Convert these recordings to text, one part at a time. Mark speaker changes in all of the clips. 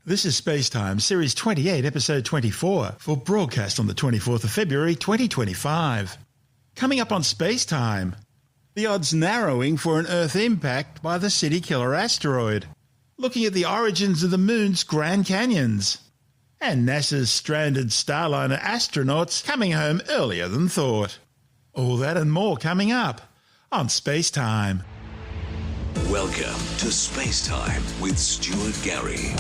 Speaker 1: This is SpaceTime, Series 28, Episode 24, for broadcast on the 24th of February 2025. Coming up on SpaceTime, the odds narrowing for an Earth impact by the city-killer asteroid, looking at the origins of the Moon's Grand Canyons, and NASA's stranded Starliner astronauts coming home earlier than thought. All that and more coming up on SpaceTime.
Speaker 2: Welcome to SpaceTime with Stuart Gary.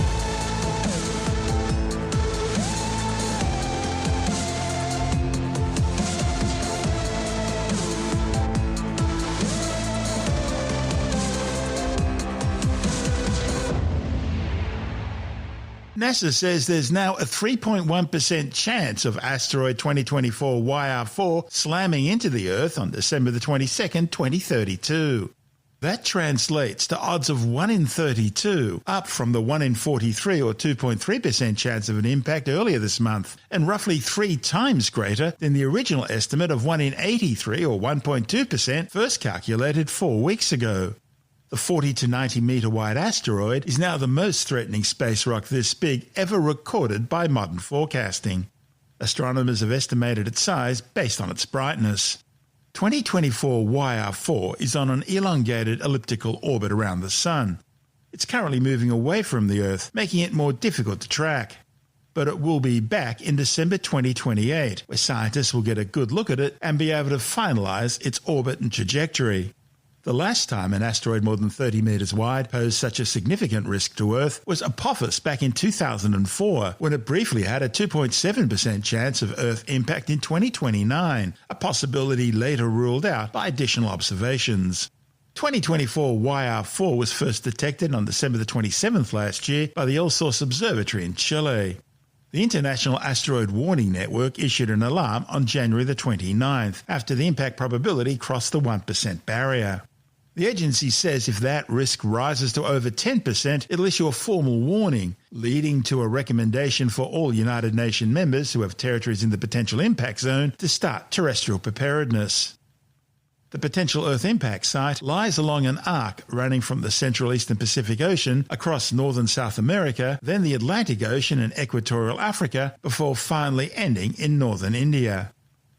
Speaker 1: NASA says there's now a 3.1% chance of Asteroid 2024 YR4 slamming into the Earth on December the 22nd, 2032. That translates to odds of 1 in 32, up from the 1 in 43 or 2.3% chance of an impact earlier this month, and roughly 3 times greater than the original estimate of 1 in 83 or 1.2% first calculated 4 weeks ago. The 40 to 90 metre wide asteroid is now the most threatening space rock this big ever recorded by modern forecasting. Astronomers have estimated its size based on its brightness. 2024 YR4 is on an elongated elliptical orbit around the Sun. It's currently moving away from the Earth, making it more difficult to track. But it will be back in December 2028, where scientists will get a good look at it and be able to finalise its orbit and trajectory. The last time an asteroid more than 30 metres wide posed such a significant risk to Earth was Apophis back in 2004, when it briefly had a 2.7% chance of Earth impact in 2029, a possibility later ruled out by additional observations. 2024 YR4 was first detected on December the 27th last year by the El Source Observatory in Chile. The International Asteroid Warning Network issued an alarm on January the 29th, after the impact probability crossed the 1% barrier. The agency says if that risk rises to over 10%, it'll issue a formal warning, leading to a recommendation for all United Nations members who have territories in the potential impact zone to start terrestrial preparedness. The potential Earth impact site lies along an arc running from the Central Eastern Pacific Ocean across northern South America, then the Atlantic Ocean and equatorial Africa, before finally ending in northern India.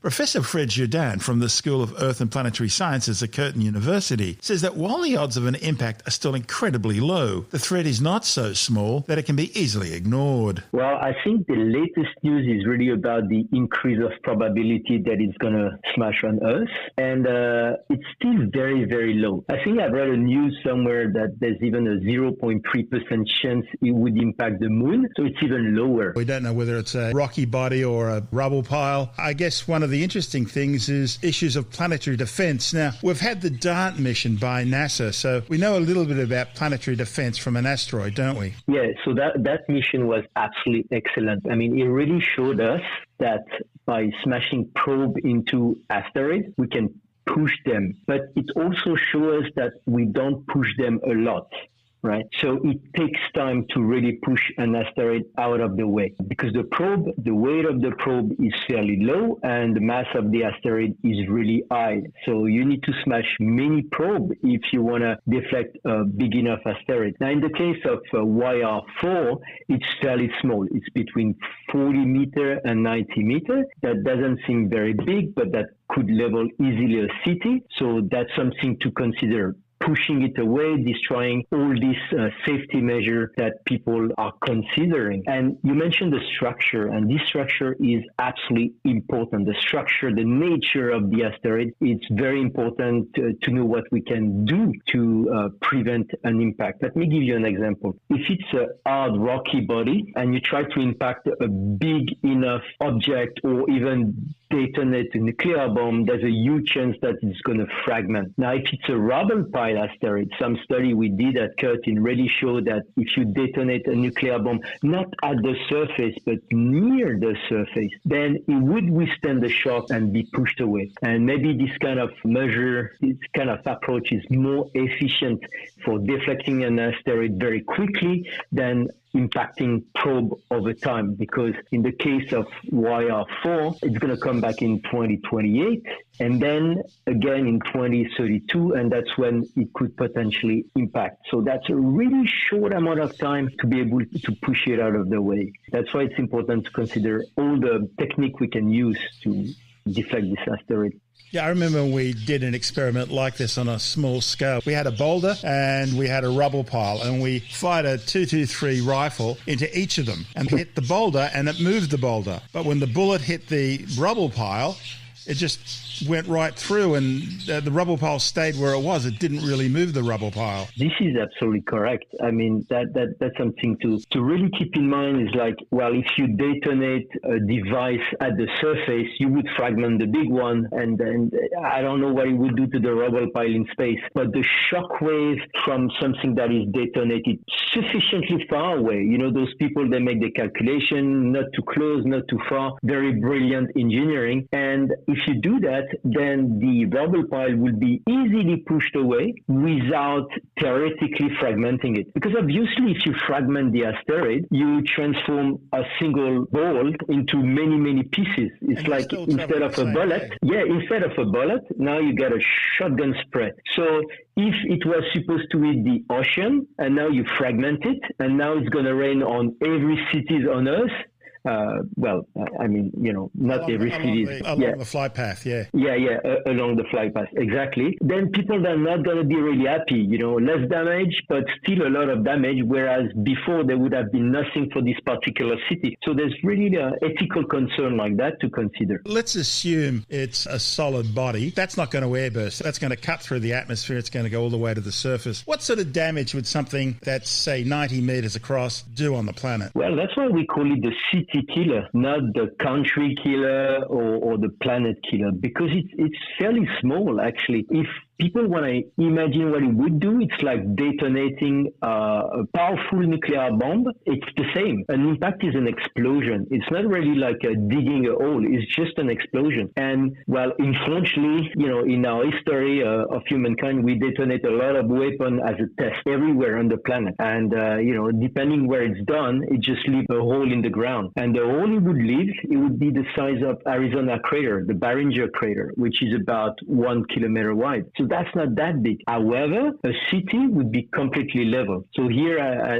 Speaker 1: Professor Fred Jourdain from the School of Earth and Planetary Sciences at Curtin University says that while the odds of an impact are still incredibly low, the threat is not so small that it can be easily ignored.
Speaker 3: Well, I think the latest news is really about the increase of probability that it's going to smash on Earth, and it's still very, very low. I think I've read a news somewhere that there's even a 0.3% chance it would impact the Moon, so it's even lower.
Speaker 1: We don't know whether it's a rocky body or a rubble pile. I guess one of the interesting things is issues of planetary defense. Now, we've had the DART mission by NASA, so we know a little bit about planetary defense from an asteroid, don't we?
Speaker 3: Yeah, so that mission was absolutely excellent. I mean, it really showed us that by smashing probe into asteroids, we can push them. But it also shows us that we don't push them a lot. Right. So it takes time to really push an asteroid out of the way, because the weight of the probe is fairly low and the mass of the asteroid is really high. So you need to smash many probes if you want to deflect a big enough asteroid. Now, in the case of YR4, it's fairly small. It's between 40 meter and 90 meter. That doesn't seem very big, but that could level easily a city. So that's something to consider. Pushing it away, destroying all these safety measures that people are considering. And you mentioned the structure, and this structure is absolutely important. The structure, the nature of the asteroid, it's very important to know what we can do to prevent an impact. Let me give you an example. If it's a hard, rocky body, and you try to impact a big enough object or even detonate a nuclear bomb, there's a huge chance that it's going to fragment. Now, if it's a rubble pile asteroid, some study we did at Curtin really showed that if you detonate a nuclear bomb, not at the surface, but near the surface, then it would withstand the shock and be pushed away. And maybe this kind of measure, this kind of approach is more efficient for deflecting an asteroid very quickly than impacting probe over time, because in the case of YR4, it's going to come back in 2028 and then again in 2032, and that's when it could potentially impact. So that's a really short amount of time to be able to push it out of the way. That's why it's important to consider all the technique we can use to deflect this asteroid.
Speaker 1: Yeah, I remember we did an experiment like this on a small scale. We had a boulder and we had a rubble pile, and we fired a 223 rifle into each of them and hit the boulder, and it moved the boulder. But when the bullet hit the rubble pile, it just went right through, and the rubble pile stayed where it was. It didn't really move the rubble pile.
Speaker 3: This is absolutely correct. I mean, that's something to really keep in mind is like, well, if you detonate a device at the surface, you would fragment the big one, and I don't know what it would do to the rubble pile in space. But the shock wave from something that is detonated sufficiently far away, you know, those people, they make the calculation, not too close, not too far, very brilliant engineering. And if you do that, then the rubble pile will be easily pushed away without theoretically fragmenting it. Because obviously, if you fragment the asteroid, you transform a single ball into many, many pieces. It's and like instead of a bullet, instead of a bullet, now you get a shotgun spread. So if it was supposed to hit the ocean and now you fragment it, and now it's going to rain on every city on Earth, I mean, you know, not every city.
Speaker 1: Along the flight path,
Speaker 3: along the flight path, exactly. Then people are not going to be really happy, you know, less damage, but still a lot of damage, whereas before there would have been nothing for this particular city. So there's really an ethical concern like that to consider.
Speaker 1: Let's assume it's a solid body. That's not going to airburst. That's going to cut through the atmosphere. It's going to go all the way to the surface. What sort of damage would something that's, say, 90 meters across do on the planet?
Speaker 3: Well, that's why we call it the city killer, not the country killer or the planet killer, because it's fairly small, actually. If people want to imagine what it would do, it's like detonating a powerful nuclear bomb. It's the same. An impact is an explosion. It's not really like digging a hole. It's just an explosion. And, well, unfortunately, you know, in our history of humankind, we detonate a lot of weapons as a test everywhere on the planet. And, you know, depending where it's done, it just leaves a hole in the ground. And the hole it would leave, it would be the size of Arizona crater, the Barringer crater, which is about 1 kilometer wide. So that's not that big. However, a city would be completely level. So here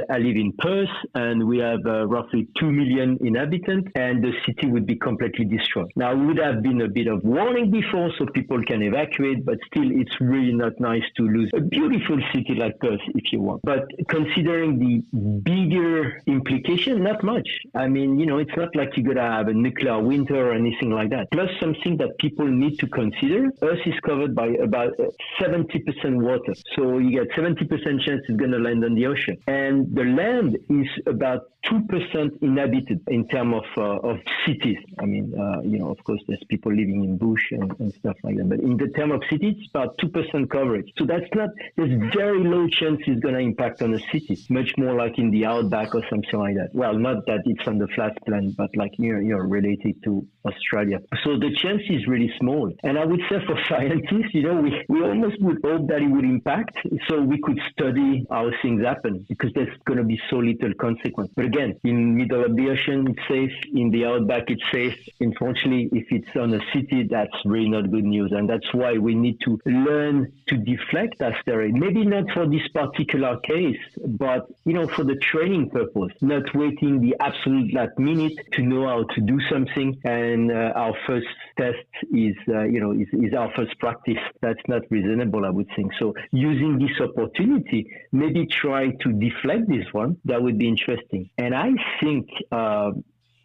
Speaker 3: I live in Perth, and we have roughly 2 million inhabitants, and the city would be completely destroyed. Now, it would have been a bit of warning before so people can evacuate, but still it's really not nice to lose a beautiful city like Perth if you want. But considering the bigger implication, not much. I mean, you know, it's not like you're going to have a nuclear winter or anything like that. Plus, something that people need to consider, Earth is covered by about 70% water. So you get 70% chance it's going to land on the ocean. And the land is about 2% inhabited in terms of cities. I mean, you know, of course, there's people living in bush and stuff like that. But in the term of cities, it's about 2% coverage. So there's very low chance it's going to impact on a city, much more like in the outback or something like that. Well, not that it's on the flat plan, but like you're related to Australia. So the chance is really small. And I would say for scientists, you know, we almost would hope that it would impact so we could study how things happen, because there's going to be so little consequence. But again, in middle of the ocean, it's safe. In the outback, it's safe. Unfortunately, if it's on a city, that's really not good news. And that's why we need to learn to deflect asteroids. Maybe not for this particular case, but, you know, for the training purpose, not waiting the absolute last minute to know how to do something. And our first test is our first practice. That's not reasonable, I would think. So using this opportunity, maybe try to deflect this one. That would be interesting. And I think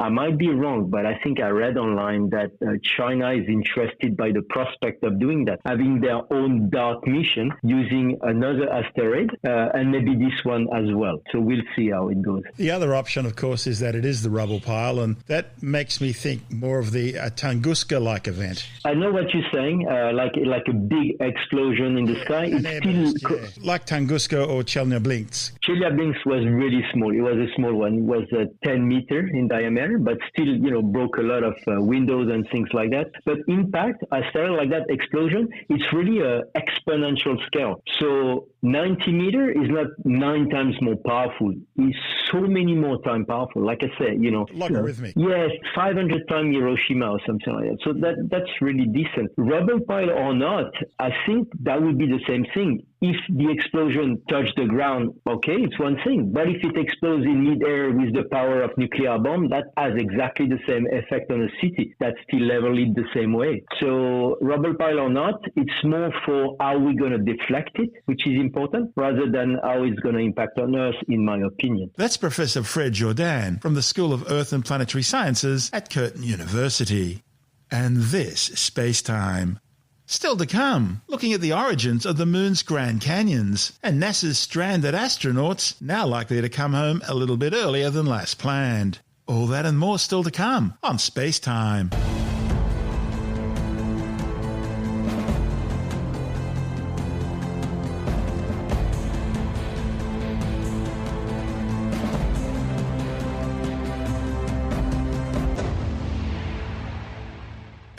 Speaker 3: I might be wrong, but I think I read online that China is interested by the prospect of doing that, having their own dark mission using another asteroid and maybe this one as well. So we'll see how it goes.
Speaker 1: The other option, of course, is that it is the rubble pile, and that makes me think more of the Tunguska-like event.
Speaker 3: I know what you're saying, like a big explosion in the sky. It's still
Speaker 1: like Tunguska or Chelyabinsk.
Speaker 3: Chelyabinsk was really small. It was a small one. It was 10 meters in diameter. centimeter, but still, broke a lot of windows and things like that. But impact, asteroid like that, explosion, it's really a exponential scale. So 90 meter is not 9 times more powerful. It's so many more times powerful. Like I said,
Speaker 1: logarithmic.
Speaker 3: Yes, 500 times Hiroshima or something like that. So that's really decent. Rubble pile or not, I think that would be the same thing. If the explosion touched the ground, okay, it's one thing. But if it explodes in midair with the power of nuclear bomb, that has exactly the same effect on a city. That still level it the same way. So rubble pile or not, it's more for how we're going to deflect it, which is important, rather than how it's going to impact on Earth, in my opinion.
Speaker 1: That's Professor Fred Jourdain from the School of Earth and Planetary Sciences at Curtin University. And this is SpaceTime. Still to come, looking at the origins of the Moon's Grand Canyons and NASA's stranded astronauts now likely to come home a little bit earlier than last planned. All that and more still to come on SpaceTime.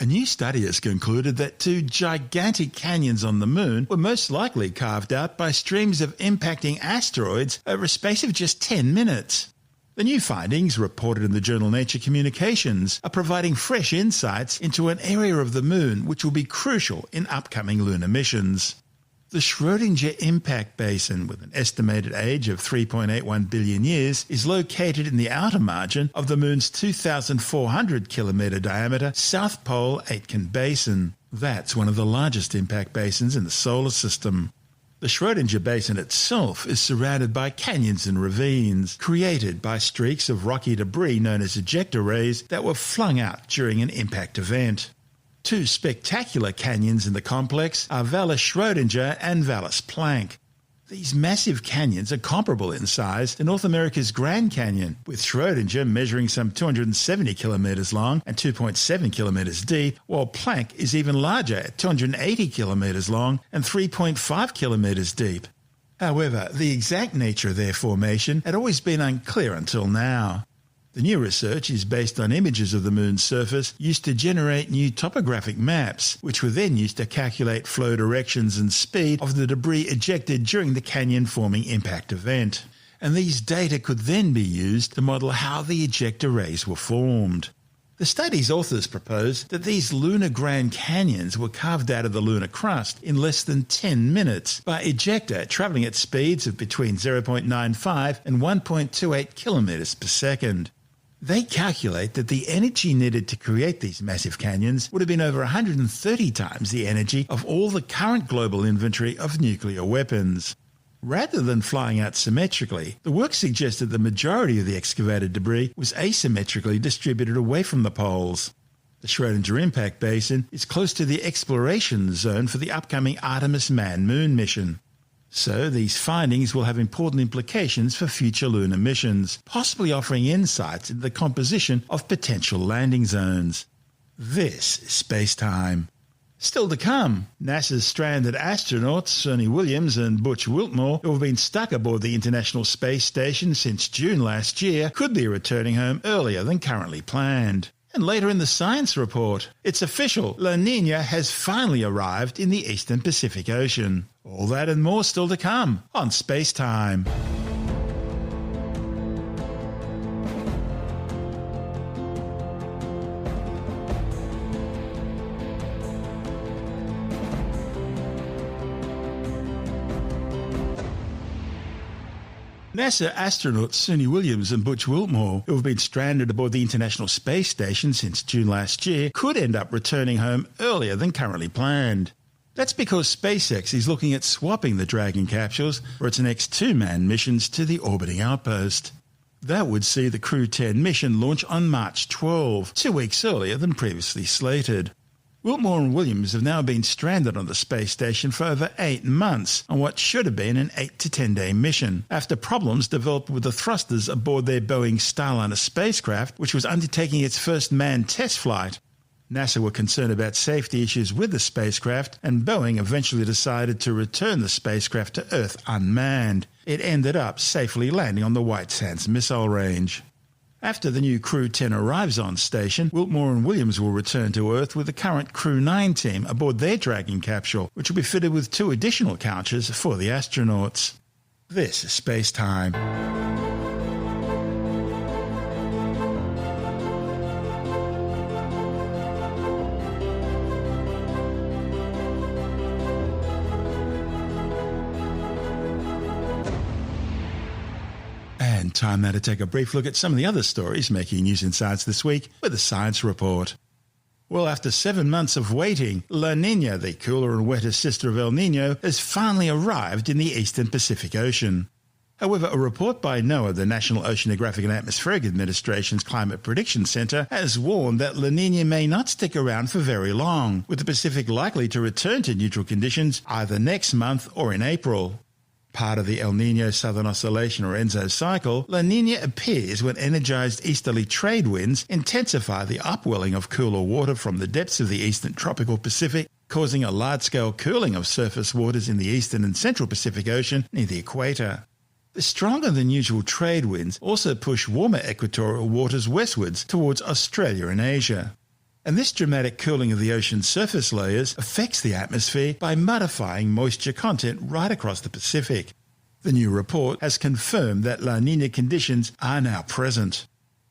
Speaker 1: A new study has concluded that 2 gigantic canyons on the Moon were most likely carved out by streams of impacting asteroids over a space of just 10 minutes. The new findings, reported in the journal Nature Communications, are providing fresh insights into an area of the Moon which will be crucial in upcoming lunar missions. The Schrodinger impact basin, with an estimated age of 3.81 billion years, is located in the outer margin of the Moon's 2,400 kilometre diameter South Pole Aitken Basin. That's one of the largest impact basins in the solar system. The Schrodinger basin itself is surrounded by canyons and ravines, created by streaks of rocky debris known as ejecta rays that were flung out during an impact event. 2 spectacular canyons in the complex are Valles Schrodinger and Vallis Planck. These massive canyons are comparable in size to North America's Grand Canyon, with Schrodinger measuring some 270 kilometres long and 2.7 kilometres deep, while Planck is even larger at 280 kilometres long and 3.5 kilometres deep. However, the exact nature of their formation had always been unclear until now. The new research is based on images of the Moon's surface used to generate new topographic maps, which were then used to calculate flow directions and speed of the debris ejected during the canyon-forming impact event. And these data could then be used to model how the ejecta rays were formed. The study's authors proposed that these lunar Grand Canyons were carved out of the lunar crust in less than 10 minutes by ejecta travelling at speeds of between 0.95 and 1.28 kilometres per second. They calculate that the energy needed to create these massive canyons would have been over 130 times the energy of all the current global inventory of nuclear weapons. Rather than flying out symmetrically, the work suggested the majority of the excavated debris was asymmetrically distributed away from the poles. The Schrodinger impact basin is close to the exploration zone for the upcoming Artemis man-moon mission. So these findings will have important implications for future lunar missions, possibly offering insights into the composition of potential landing zones. This is SpaceTime. Still to come, NASA's stranded astronauts Suni Williams and Butch Wilmore, who have been stuck aboard the International Space Station since June last year, could be returning home earlier than currently planned. And later in the science report, it's official, La Niña has finally arrived in the eastern Pacific Ocean. All that and more still to come on SpaceTime. NASA astronauts Suni Williams and Butch Wilmore, who have been stranded aboard the International Space Station since June last year, could end up returning home earlier than currently planned. That's because SpaceX is looking at swapping the Dragon capsules for its next 2 manned missions to the orbiting outpost. That would see the Crew 10 mission launch on March 12, 2 weeks earlier than previously slated. Wilmore and Williams have now been stranded on the space station for over 8 months on what should have been an 8 to 10 day mission, after problems developed with the thrusters aboard their Boeing Starliner spacecraft, which was undertaking its first manned test flight. NASA were concerned about safety issues with the spacecraft, and Boeing eventually decided to return the spacecraft to Earth unmanned. It ended up safely landing on the White Sands Missile Range. After the new Crew 10 arrives on station, Wiltmore and Williams will return to Earth with the current Crew 9 team aboard their Dragon capsule, which will be fitted with 2 additional couches for the astronauts. This is SpaceTime. And time now to take a brief look at some of the other stories making news in science this week with a science report. Well, after 7 months of waiting, La Niña, the cooler and wetter sister of El Niño, has finally arrived in the eastern Pacific Ocean. However, a report by NOAA, the National Oceanographic and Atmospheric Administration's Climate Prediction Center, has warned that La Niña may not stick around for very long, with the Pacific likely to return to neutral conditions either next month or in April. Part of the El Niño Southern Oscillation or ENSO cycle, La Niña appears when energized easterly trade winds intensify the upwelling of cooler water from the depths of the eastern tropical Pacific, causing a large-scale cooling of surface waters in the eastern and central Pacific Ocean near the equator. The stronger than usual trade winds also push warmer equatorial waters westwards towards Australia and Asia. And this dramatic cooling of the ocean's surface layers affects the atmosphere by modifying moisture content right across the Pacific. The new report has confirmed that La Niña conditions are now present.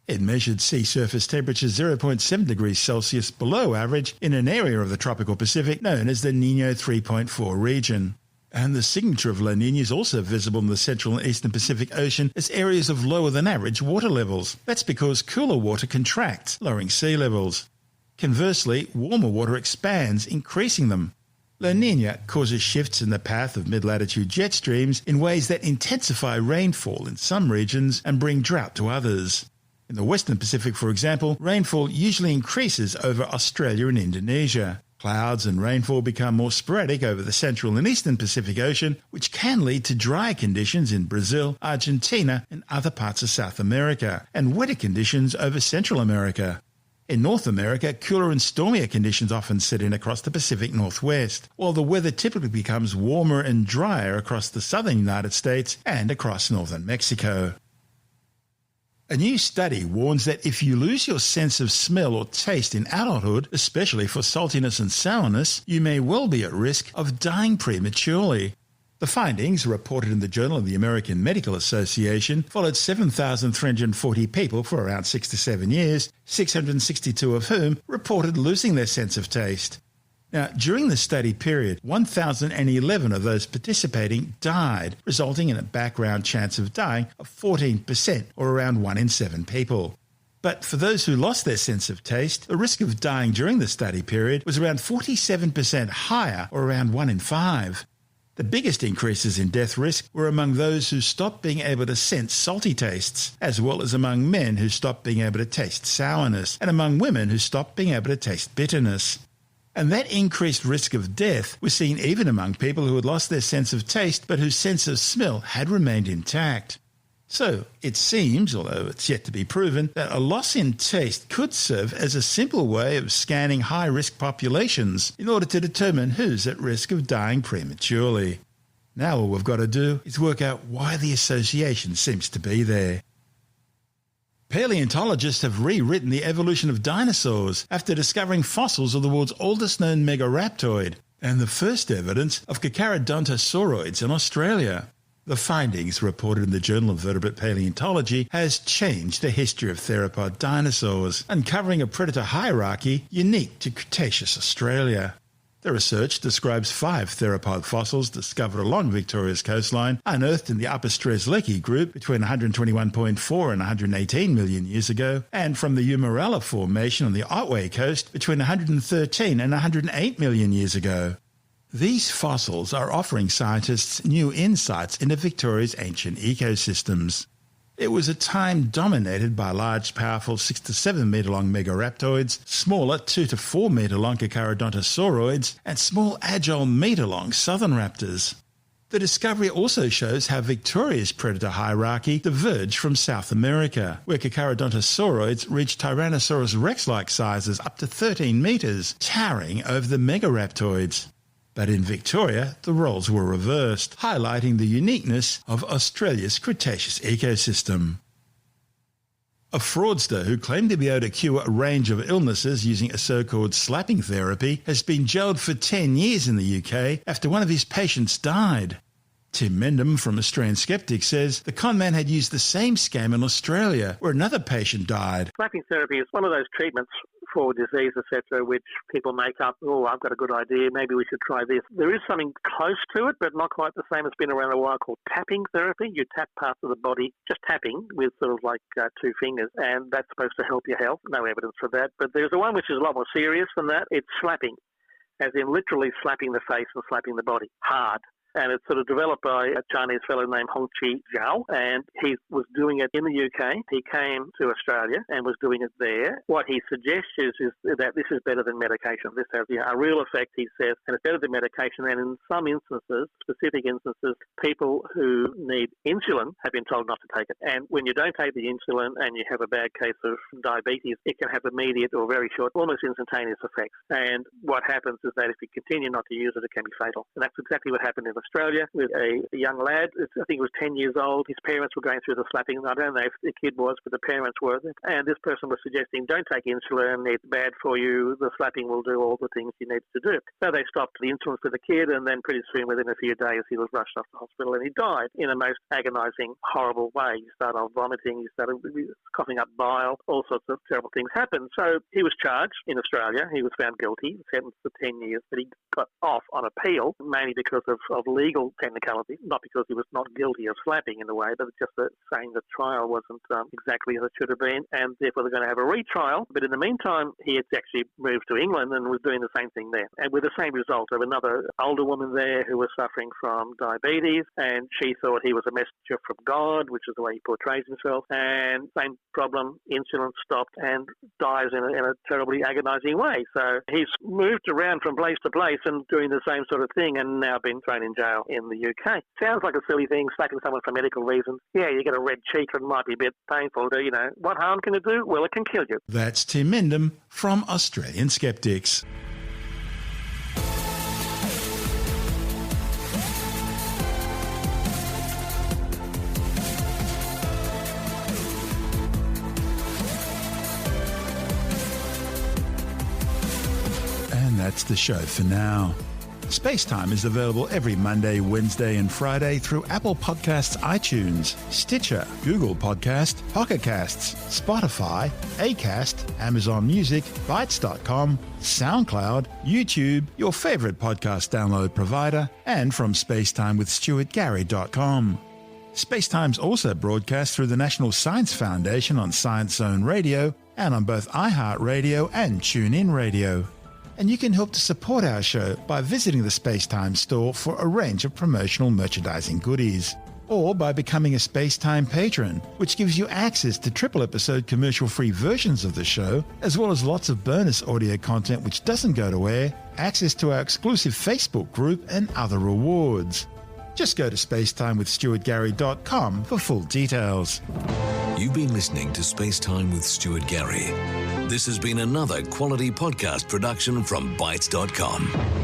Speaker 1: It measured sea surface temperatures 0.7 degrees Celsius below average in an area of the tropical Pacific known as the Niño 3.4 region. And the signature of La Niña is also visible in the central and eastern Pacific Ocean as areas of lower than average water levels. That's because cooler water contracts, lowering sea levels. Conversely, warmer water expands, increasing them. La Niña causes shifts in the path of mid-latitude jet streams in ways that intensify rainfall in some regions and bring drought to others. In the western Pacific, for example, rainfall usually increases over Australia and Indonesia. Clouds and rainfall become more sporadic over the central and eastern Pacific Ocean, which can lead to drier conditions in Brazil, Argentina, and other parts of South America, and wetter conditions over Central America. In North America, cooler and stormier conditions often set in across the Pacific Northwest, while the weather typically becomes warmer and drier across the southern United States and across northern Mexico. A new study warns that if you lose your sense of smell or taste in adulthood, especially for saltiness and sourness, you may well be at risk of dying prematurely. The findings, reported in the Journal of the American Medical Association, followed 7,340 people for around 6 to 7 years, 662 of whom reported losing their sense of taste. Now, during the study period, 1,011 of those participating died, resulting in a background chance of dying of 14%, or around 1 in 7 people. But for those who lost their sense of taste, the risk of dying during the study period was around 47% higher, or around 1 in 5. The biggest increases in death risk were among those who stopped being able to sense salty tastes, as well as among men who stopped being able to taste sourness, and among women who stopped being able to taste bitterness. And that increased risk of death was seen even among people who had lost their sense of taste but whose sense of smell had remained intact. So, it seems, although it's yet to be proven, that a loss in taste could serve as a simple way of scanning high-risk populations in order to determine who's at risk of dying prematurely. Now all we've got to do is work out why the association seems to be there. Paleontologists have rewritten the evolution of dinosaurs after discovering fossils of the world's oldest known megaraptoid and the first evidence of Carcharodontosauroids in Australia. The findings, reported in the Journal of Vertebrate Paleontology, has changed the history of theropod dinosaurs, uncovering a predator hierarchy unique to Cretaceous Australia. The research describes 5 theropod fossils discovered along Victoria's coastline, unearthed in the Upper Strzelecki group between 121.4 and 118 million years ago, and from the Umarella Formation on the Otway coast between 113 and 108 million years ago. These fossils are offering scientists new insights into Victoria's ancient ecosystems. It was a time dominated by large, powerful 6 to 7 metre long megaraptoids, smaller 2 to 4 metre long Carcharodontosauroids, and small, agile metre long southern raptors. The discovery also shows how Victoria's predator hierarchy diverged from South America, where Carcharodontosauroids reached Tyrannosaurus rex-like sizes up to 13 metres, towering over the megaraptoids. But in Victoria, the roles were reversed, highlighting the uniqueness of Australia's Cretaceous ecosystem. A fraudster who claimed to be able to cure a range of illnesses using a so-called slapping therapy has been jailed for 10 years in the UK after one of his patients died. Tim Mendham from Australian Skeptics says the conman had used the same scam in Australia, where another patient died.
Speaker 4: Slapping therapy is one of those treatments for disease, etc., which people make up, oh, I've got a good idea, maybe we should try this. There is something close to it, but not quite the same. It's been around a while, called tapping therapy. You tap parts of the body, just tapping with sort of like 2 fingers, and that's supposed to help your health. No evidence for that. But there's a one which is a lot more serious than that. It's slapping, as in literally slapping the face and slapping the body hard. And it's sort of developed by a Chinese fellow named Hongqi Zhao, and he was doing it in the UK. He came to Australia and was doing it there. What he suggests is that this is better than medication. This has a real effect, he says, and it's better than medication. And in some instances, specific instances, people who need insulin have been told not to take it. And when you don't take the insulin and you have a bad case of diabetes, it can have immediate or very short, almost instantaneous effects. And what happens is that if you continue not to use it, it can be fatal. And that's exactly what happened in Australia with a young lad. I think he was 10 years old. His parents were going through the slapping. I don't know if the kid was, but the parents were. And this person was suggesting, don't take insulin. It's bad for you. The slapping will do all the things you need to do. So they stopped the insulin for the kid, and then pretty soon, within a few days, he was rushed off to hospital and he died in a most agonising, horrible way. He started vomiting. He started coughing up bile. All sorts of terrible things happened. So he was charged in Australia. He was found guilty, sentenced to 10 years, but he got off on appeal, mainly because of legal technicality, not because he was not guilty of slapping in a way, but just saying the trial wasn't exactly as it should have been, and therefore they're going to have a retrial. But in the meantime, he had actually moved to England and was doing the same thing there, and with the same result of another older woman there who was suffering from diabetes, and she thought he was a messenger from God, which is the way he portrays himself, and same problem, insulin stopped, and dies in a terribly agonising way. So he's moved around from place to place and doing the same sort of thing, and now been thrown in jail in the UK. Sounds like a silly thing, slapping someone for medical reasons. Yeah, you get a red cheek and it might be a bit painful. What harm can it do? Well, it can kill you.
Speaker 1: That's Tim Mendham from Australian Skeptics. And that's the show for now. SpaceTime is available every Monday, Wednesday and Friday through Apple Podcasts, iTunes, Stitcher, Google Podcast, Pocket Casts, Spotify, Acast, Amazon Music, Bytes.com, SoundCloud, YouTube, your favourite podcast download provider, and from spacetimewithstuartgary.com. SpaceTime's also broadcast through the National Science Foundation on Science Zone Radio and on both iHeartRadio and TuneIn Radio. And you can help to support our show by visiting the SpaceTime store for a range of promotional merchandising goodies, or by becoming a SpaceTime patron, which gives you access to triple-episode commercial-free versions of the show, as well as lots of bonus audio content which doesn't go to air, access to our exclusive Facebook group, and other rewards. Just go to spacetimewithstuartgary.com for full details.
Speaker 2: You've been listening to SpaceTime with Stuart Gary. This has been another quality podcast production from Bytes.com.